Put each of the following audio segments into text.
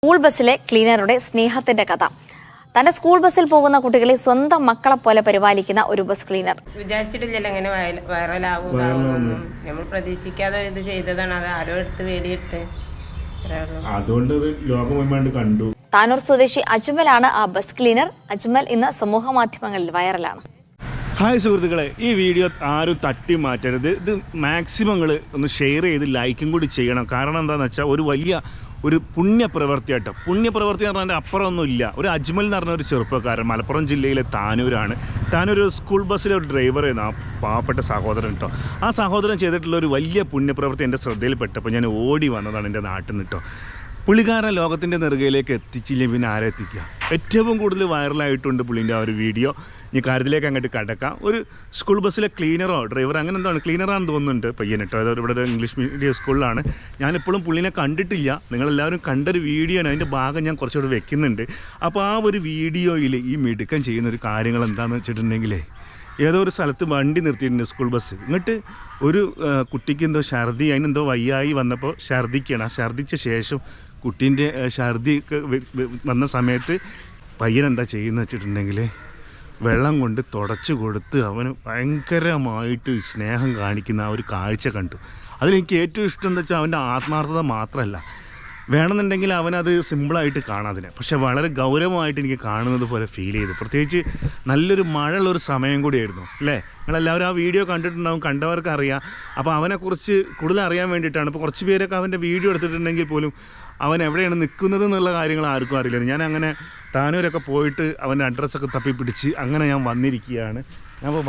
School ബസ്സിലെ ക്ലീനറുടെ സ്നേഹത്തിന്റെ കഥ. തന്റെ സ്കൂൾ ബസ്സിൽ പോകുന്ന കുട്ടികളെ സ്വന്തം മക്കളെ പോലെ പരിപാലിക്കുന്ന ഒരു ബസ് ക്ലീനർ. വിചാരിച്ചിട്ടില്ലല്ലോ ഇങ്ങനെ വൈറലാകുന്നൊന്നും. നമ്മൾ പ്രതീക്ഷിക്കാതെ ഇത് ചെയ്തതാണ്. അത് ആരോ എടുത്ത് വേടിയിട്ട് അതുകൊണ്ട് ലോകമെമ്പാണ്ട് കണ്ടു. താനൂർ സ്വദേശി അജ്മലാണ് ആ ബസ് ക്ലീനർ. അജ്മൽ ഇന്ന് സമൂഹ മാധ്യമങ്ങളിൽ വൈറലാണ്. ഹായ് സുഹൃത്തുക്കളെ, ഈ വീഡിയോ ആരും തട്ടി മാറ്റരുത്. ഇത് മാക്സിമം ഒന്ന് ഷെയർ ചെയ്ത് ലൈക്കും കൂടി ചെയ്യണം. കാരണം എന്താണെന്ന് വെച്ചാൽ ഒരു പുണ്യപ്രവൃത്തിയായിട്ട്, പുണ്യപ്രവൃത്തി എന്ന് പറഞ്ഞാൽ അപ്പുറമൊന്നും ഇല്ല. ഒരു അജ്മൽ എന്ന് പറഞ്ഞ ഒരു ചെറുപ്പക്കാരൻ മലപ്പുറം ജില്ലയിലെ താനൂരാണ്. താനൂർ സ്കൂൾ ബസ്സിലെ ഒരു ഡ്രൈവറായിരുന്നു ആ പാവപ്പെട്ട സഹോദരൻ കേട്ടോ. ആ സഹോദരൻ ചെയ്തിട്ടുള്ള ഒരു വലിയ പുണ്യപ്രവൃത്തി എൻ്റെ ശ്രദ്ധയിൽപ്പെട്ടപ്പോൾ ഞാൻ ഓടി വന്നതാണ് എൻ്റെ നാട്ടിൽ നിന്ന് കേട്ടോ. പുള്ളിക്കാരൻ ലോകത്തിൻ്റെ നെറുകയിലേക്ക് എത്തിച്ചില്ലെങ്കിൽ പിന്നെ ആരെ എത്തിക്കുക? ഏറ്റവും കൂടുതൽ വൈറലായിട്ടുണ്ട് പുള്ളിൻ്റെ ആ ഒരു വീഡിയോ. ഈ കാര്യത്തിലേക്ക് അങ്ങോട്ട് കടക്കാം. ഒരു സ്കൂൾ ബസ്സിലെ ക്ലീനറോ ഡ്രൈവറോ അങ്ങനെ എന്താണ്, ക്ലീനറാണെന്ന് തോന്നുന്നുണ്ട് പയ്യൻ കേട്ടോ. അതായത് ഇവിടെ ഒരു ഇംഗ്ലീഷ് മീഡിയം സ്കൂളിലാണ്. ഞാനിപ്പോഴും പുള്ളിനെ കണ്ടിട്ടില്ല. നിങ്ങളെല്ലാവരും കണ്ടൊരു വീഡിയോ ആണ്. അതിൻ്റെ ഭാഗം ഞാൻ കുറച്ചുകൂടെ വെക്കുന്നുണ്ട്. അപ്പോൾ ആ ഒരു വീഡിയോയിൽ ഈ മിടുക്കൻ ചെയ്യുന്നൊരു കാര്യങ്ങൾ എന്താണെന്ന് വെച്ചിട്ടുണ്ടെങ്കിലേ, ഏതോ ഒരു സ്ഥലത്ത് വണ്ടി നിർത്തിയിട്ടുണ്ട് സ്കൂൾ ബസ്. എന്നിട്ട് ഒരു കുട്ടിക്ക് എന്തോ ഛർദി, അതിനെന്തോ വയ്യായി വന്നപ്പോൾ ഛർദിക്കണം. ആ ഛർദിച്ച ശേഷം കുട്ടീൻ്റെ ഛർദി വന്ന സമയത്ത് പയ്യൻ എന്താ ചെയ്യുന്നത് വെച്ചിട്ടുണ്ടെങ്കിൽ വെള്ളം കൊണ്ട് തുടച്ചു കൊടുത്ത് അവന് ഭയങ്കരമായിട്ട് സ്നേഹം കാണിക്കുന്ന ആ ഒരു കാഴ്ച കണ്ടു. അതിലെനിക്ക് ഏറ്റവും ഇഷ്ടം എന്താ വെച്ചാൽ അവൻ്റെ ആത്മാർത്ഥത മാത്രമല്ല, വേണമെന്നുണ്ടെങ്കിൽ അവനത് സിമ്പിളായിട്ട് കാണാതിനെ, പക്ഷെ വളരെ ഗൗരവമായിട്ട് എനിക്ക് കാണുന്നത് പോലെ ഫീൽ ചെയ്തു. പ്രത്യേകിച്ച് നല്ലൊരു മഴയുള്ളൊരു സമയം കൂടിയായിരുന്നു അല്ലേ? നിങ്ങളെല്ലാവരും ആ വീഡിയോ കണ്ടിട്ടുണ്ടാവും, കണ്ടവർക്ക് അറിയാം. അപ്പോൾ അവനെക്കുറിച്ച് കൂടുതൽ അറിയാൻ വേണ്ടിയിട്ടാണ്. ഇപ്പോൾ കുറച്ച് പേരൊക്കെ അവൻ്റെ വീഡിയോ എടുത്തിട്ടുണ്ടെങ്കിൽ പോലും അവൻ എവിടെയാണ് നിൽക്കുന്നത് എന്നുള്ള കാര്യങ്ങൾ ആർക്കും അറിയില്ല. ഞാൻ അങ്ങനെ താനൂരൊക്കെ പോയിട്ട് അവൻ്റെ അഡ്രസ്സൊക്കെ തപ്പിപ്പിടിച്ച് അങ്ങനെ ഞാൻ വന്നിരിക്കുകയാണ്. ഞാൻ അപ്പോൾ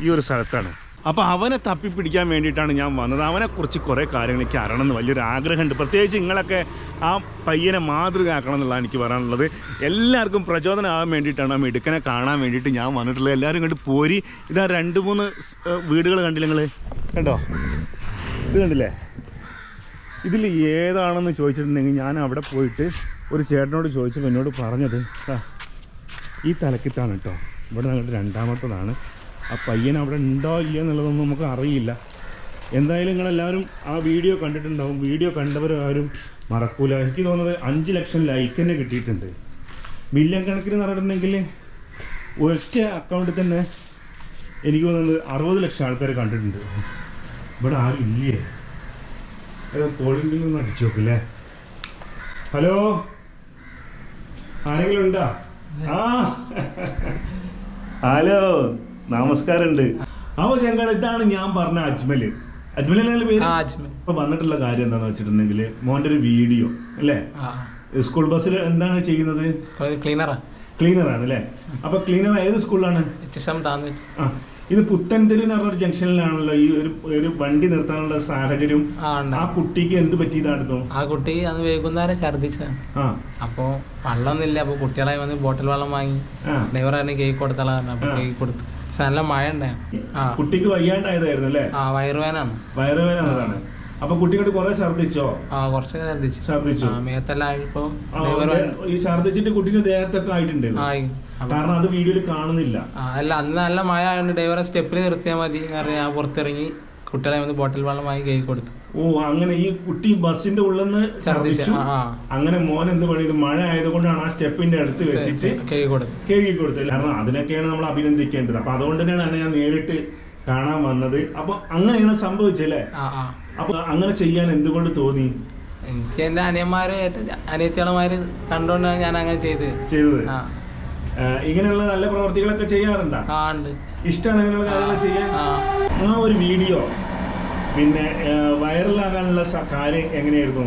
ഈ ഒരു സ്ഥലത്താണ്. അപ്പോൾ അവനെ തപ്പിപ്പിടിക്കാൻ വേണ്ടിയിട്ടാണ് ഞാൻ വന്നത്. അവനെക്കുറിച്ച് കുറേ കാര്യങ്ങൾ എനിക്ക് അറിയണമെന്ന് വലിയൊരു ആഗ്രഹമുണ്ട്. പ്രത്യേകിച്ച് നിങ്ങളൊക്കെ ആ പയ്യനെ മാതൃകയാക്കണം എന്നുള്ളതാണ് എനിക്ക് പറയാനുള്ളത്. എല്ലാവർക്കും പ്രചോദനമാകാൻ വേണ്ടിയിട്ടാണ് ആ മിടുക്കനെ കാണാൻ വേണ്ടിയിട്ട് ഞാൻ വന്നിട്ടുള്ളത്. എല്ലാവരും കണ്ട് പോരി. ഇതാ 2-3 വീടുകൾ കണ്ടില്ല നിങ്ങൾ? കണ്ടോ? ഇത് കണ്ടില്ലേ? ഇതിൽ ഏതാണെന്ന് ചോദിച്ചിട്ടുണ്ടെങ്കിൽ ഞാൻ അവിടെ പോയിട്ട് ഒരു ചേട്ടനോട് ചോദിച്ചപ്പോൾ എന്നോട് പറഞ്ഞത് ഈ തലക്കത്താണ് കേട്ടോ. ഇവിടെ ഞങ്ങളുടെ 2ാമത്തതാണ്. ആ പയ്യൻ അവിടെ ഉണ്ടോ ഇല്ലയോ എന്നുള്ളതൊന്നും നമുക്ക് അറിയില്ല. എന്തായാലും നിങ്ങളെല്ലാവരും ആ വീഡിയോ കണ്ടിട്ടുണ്ടാവും. വീഡിയോ കണ്ടവരാരും മറക്കൂല. എനിക്ക് തോന്നുന്നത് 5 ലക്ഷം ലൈക്ക് തന്നെ കിട്ടിയിട്ടുണ്ട്. മില്യൺ കണക്കിന് പറഞ്ഞിട്ടുണ്ടെങ്കിൽ ഒറ്റ അക്കൗണ്ടിൽ തന്നെ എനിക്ക് തോന്നുന്നത് 60 ലക്ഷം ആൾക്കാർ കണ്ടിട്ടുണ്ട്. ഇവിടെ ആരും ഇല്ലേ? കോളിംഗ് ബിൽ ഒന്ന് അടിച്ചു നോക്കില്ലേ? ഹലോ, ആരെങ്കിലും ഉണ്ടോ? ഹലോ, നമസ്കാരമുണ്ട്. അപ്പോൾ ഞങ്ങൾ ഇതാണ് ഞാൻ പറഞ്ഞ അജ്മൽ. അജ്മലിന്റെ പേര്. ഇപ്പൊ വന്നിട്ടുള്ള കാര്യം എന്താണെന്ന് വെച്ചിട്ടുണ്ടെങ്കിൽ മോൻ്റെ ഒരു വീഡിയോ അല്ലേ? സ്കൂൾ ബസ്സിൽ എന്താണ് ചെയ്യുന്നത്? ക്ലീനറാണ് അല്ലേ? അപ്പൊ ക്ലീനർ ഏത് സ്കൂളിലാണ്? ഇത് പുത്തൻതെരു എന്ന് പറഞ്ഞൊരു ജംഗ്ഷനിലാണല്ലോ ഈ ഒരു വണ്ടി നിർത്താനുള്ള സാഹചര്യം. ആ കുട്ടിക്ക് എന്ത് പറ്റിയതായിരുന്നു? ആ കുട്ടി അത് വൈകുന്നേരം ഛർദിച്ചതാണ്. അപ്പൊ വെള്ളമൊന്നുമില്ല. അപ്പൊ കുട്ടികളെ വന്ന് ബോട്ടിൽ വെള്ളം വാങ്ങി ഡ്രൈവറാണ് കേക്ക് കൊടുത്താളാ പറഞ്ഞു. അപ്പൊ കേക്ക് കൊടുത്തു. പക്ഷെ നല്ല മഴ ഉണ്ടായിരുന്നു. കുട്ടിക്ക് വയ്യാണ്ടായതായിരുന്നു അല്ലേ? വയറുവേനാണ്. വയറുവേനാണ്. അപ്പൊ കുട്ടിയോട് കുറെ ഛർദിച്ചോ? കുറച്ച് ഛർദിച്ചു. മേത്തെല്ലാം ആയപ്പോ ഈ ഛർദിച്ചിട്ട് കുട്ടിയുടെ ദേഹത്തൊക്കെ ആയിട്ടുണ്ട്. കാരണം അത് വീഡിയോയിൽ കാണുന്നില്ല. അല്ല, അന്ന് നല്ല മഴ ആയതുകൊണ്ട് ഡ്രൈവറെ സ്റ്റെപ്പിൽ നിർത്തിയാൽ മതി. ഞാൻ പുറത്തിറങ്ങി കുട്ടികളെ വന്ന് ബോട്ടിൽ വെള്ളം വാങ്ങി കേക്ക് കൊടുത്തു. ഓ, അങ്ങനെ ഈ കുട്ടി ബസ്സിന്റെ ഉള്ളിൽ നിന്ന് ഛർദിച്ചു. അങ്ങനെ മോൻ എന്ത് പണിയത്? മഴ ആയതുകൊണ്ടാണ് ആ സ്റ്റെപ്പിന്റെ അടുത്ത് വെച്ചിട്ട് കേക്ക് കൊടുത്തത്. കാരണം അതിനൊക്കെയാണ് നമ്മൾ അഭിനന്ദിക്കേണ്ടത്. അപ്പൊ അതുകൊണ്ട് തന്നെയാണ് ഞാൻ നേരിട്ട് കാണാൻ വന്നത്. അപ്പൊ അങ്ങനെയാണ് സംഭവിച്ചല്ലേ? അപ്പൊ അങ്ങനെ ചെയ്യാൻ എന്തുകൊണ്ട് തോന്നി? എനിക്ക് എന്റെ അനിയത്തികളമാര് കണ്ടോണ്ടാണ് ഞാൻ അങ്ങനെ ചെയ്തത്. ഇങ്ങനെയുള്ള നല്ല പ്രവർത്തികളൊക്കെ ചെയ്യാറുണ്ടോ? ഇഷ്ടമാണ് ഇങ്ങനെയുള്ള കാര്യങ്ങൾ ചെയ്യാൻ? ആ ഒരു വീഡിയോ പിന്നെ വൈറലാകാനുള്ള കാര്യം എങ്ങനെയായിരുന്നു?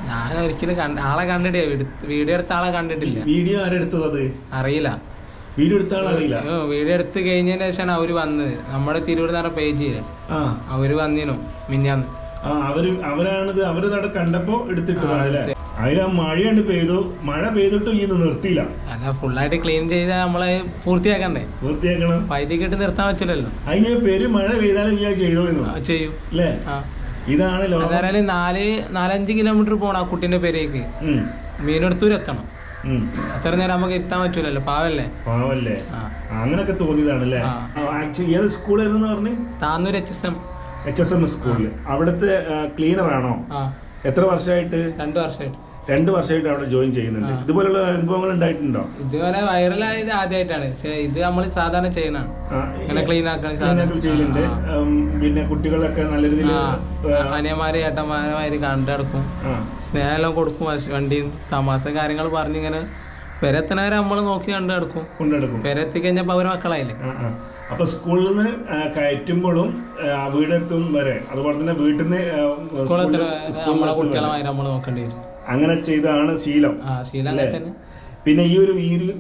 ഞാൻ ഒരിക്കലും ആളെ കണ്ടിട്ടേ, വീഡിയോ എടുത്ത ആളെ കണ്ടിട്ടില്ല. വീഡിയോ ആരെടുത്തത് അറിയില്ല. വീഡിയോ എടുത്ത ആളറിയില്ല. വീഡിയോ എടുത്ത് കഴിഞ്ഞതിന് ശേഷമാണ് അവര് വന്നത്. നമ്മുടെ തിരുവനന്തപുരം പേജില് അവര് വന്നിരുന്നു മിന്നാന്ന്. അവരാണിത്. അവര് അവിടെ കണ്ടപ്പോ എടുത്തിട്ടല്ലേ? അതിൽ ആ മഴയുണ്ട് പെയ്തു. മഴ പെയ്തിട്ടും ഇത് നിർത്തിയില്ല. അല്ല, ഫുള്ളായിട്ട് ക്ലീൻ ചെയ്താൽ നമ്മളെ പൂർത്തിയാക്കണം. പൈതിക്കിട്ട് നിർത്താൻ പറ്റില്ലല്ലോ. അതിന് പേര് മഴ പെയ്താലും ചെയ്യും അല്ലേ? ഇതാണ് 4-5 കിലോമീറ്റർ പോണം ആ കുട്ടീന്റെ പേരേക്ക്. മീനെടുത്തൂർ എത്തണം. അത്ര നേരം നമുക്ക് എത്താൻ പറ്റൂലല്ലോ. പാവല്ലേ. അങ്ങനൊക്കെ തോന്നിയതാണല്ലേ? ഏത് സ്കൂളായിരുന്നു പറഞ്ഞു? താന്നൂർ HSM സ്കൂളില്. അവിടുത്തെ ക്ലീനർ ആണോ? എത്ര വർഷമായിട്ട്? 2 വർഷമായിട്ട്. 2 വർഷമായിട്ട് അവിടെ ജോയിൻ ചെയ്യുന്നുണ്ട്. ഇതുപോലുള്ള അനുഭവങ്ങൾ ഉണ്ടായിട്ടുണ്ടോ? ഇതുവരെ വൈറലായത് ആദ്യമായിട്ടാണ്. പക്ഷെ ഇത് നമ്മൾ സാധാരണ ചെയ്യണാണ്. ഇങ്ങനെ ക്ലീൻ ചെയ്യുന്നുണ്ട്. പിന്നെ കുട്ടികളൊക്കെ നല്ല രീതിയിൽ അനിയന്മാര് ഏട്ടന്മാരുമാര് കണ്ടെടുക്കും, സ്നേഹമെല്ലാം കൊടുക്കും, വണ്ടിയും തമാശ കാര്യങ്ങൾ പറഞ്ഞിങ്ങനെ പെരത്തനവരെ നമ്മൾ നോക്കി കൊണ്ടെടുക്കും. പെരത്തിക്കഴിഞ്ഞപ്പോ അവര് മക്കളായില്ലേ. അപ്പൊ സ്കൂളിൽ നിന്ന് കയറ്റുമ്പോഴും വീടെത്തും വരെ, അതുപോലെ തന്നെ വീട്ടിൽ നിന്ന് നമ്മളെ കുട്ടികളെ നമ്മൾ നോക്കേണ്ടി വരും. അങ്ങനെ ചെയ്താണ് ശീലം. പിന്നെ ഈ ഒരു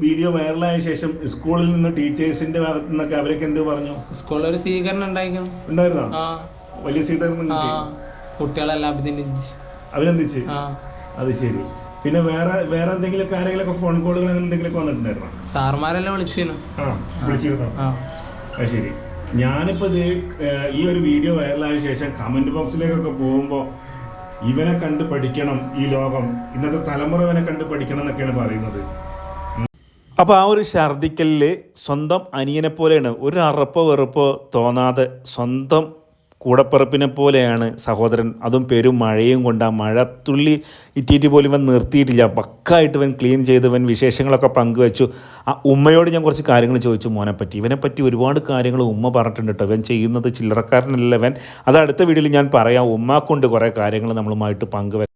വീഡിയോ വൈറലായ ശേഷം സ്കൂളിൽ നിന്ന് ടീച്ചേഴ്സിന്റെ ഭാഗത്തു നിന്നൊക്കെ അവരൊക്കെ എന്ത് പറഞ്ഞു? സ്കൂളിൽ ഒരു സ്വീകരണം ഉണ്ടായിരുന്നോ? വലിയ സ്വീകരണം കുട്ടികളെല്ലാം അഭിനന്ദിച്ച്. അത് ശരി. പിന്നെ വേറെ എന്തെങ്കിലും കാര്യങ്ങളൊക്കെ ഫോൺ കോളുകൾ എന്തെങ്കിലുമൊക്കെ വന്നിട്ടുണ്ടായിരുന്നോ? സാർമാരെല്ലാം വിളിച്ചിരുന്നു. അത് ശരി. ഞാനിപ്പോൾ ഈ ഒരു വീഡിയോ വൈറലായ ശേഷം കമന്റ് ബോക്സിലേക്കൊക്കെ പോകുമ്പോൾ ഇവനെ കണ്ട് പഠിക്കണം, ഈ ലോകം, ഇന്നത്തെ തലമുറ ഇവനെ കണ്ട് പഠിക്കണം എന്നൊക്കെയാണ് പറയുന്നത്. അപ്പോൾ ആ ഒരു ഛർദിക്കലിൽ സ്വന്തം അനിയനെ പോലെയാണ്, ഒരു അറപ്പോ വെറുപ്പോ തോന്നാതെ സ്വന്തം കൂടപ്പിറപ്പിനെ പോലെയാണ് സഹോദരൻ. അതും പെരും മഴയും കൊണ്ട് ആ മഴത്തുള്ളി ഇറ്റിയിട്ട് പോലും ഇവൻ നിർത്തിയിട്ടില്ല. പക്കായിട്ട് ഇവൻ ക്ലീൻ ചെയ്ത് ഇവൻ വിശേഷങ്ങളൊക്കെ പങ്കുവെച്ചു. ആ ഉമ്മയോട് ഞാൻ കുറച്ച് കാര്യങ്ങൾ ചോദിച്ചു മോനെപ്പറ്റി. ഇവനെപ്പറ്റി ഒരുപാട് കാര്യങ്ങൾ ഉമ്മ പറഞ്ഞിട്ടുണ്ട് കേട്ടോ. ഇവൻ ചെയ്യുന്നത് ചില്ലറക്കാരനല്ല ഇവൻ. അത് അടുത്ത വീഡിയോയിൽ ഞാൻ പറയാം. ഉമ്മാക്കൊണ്ട് കുറേ കാര്യങ്ങൾ നമ്മളുമായിട്ട് പങ്കുവെക്കാം.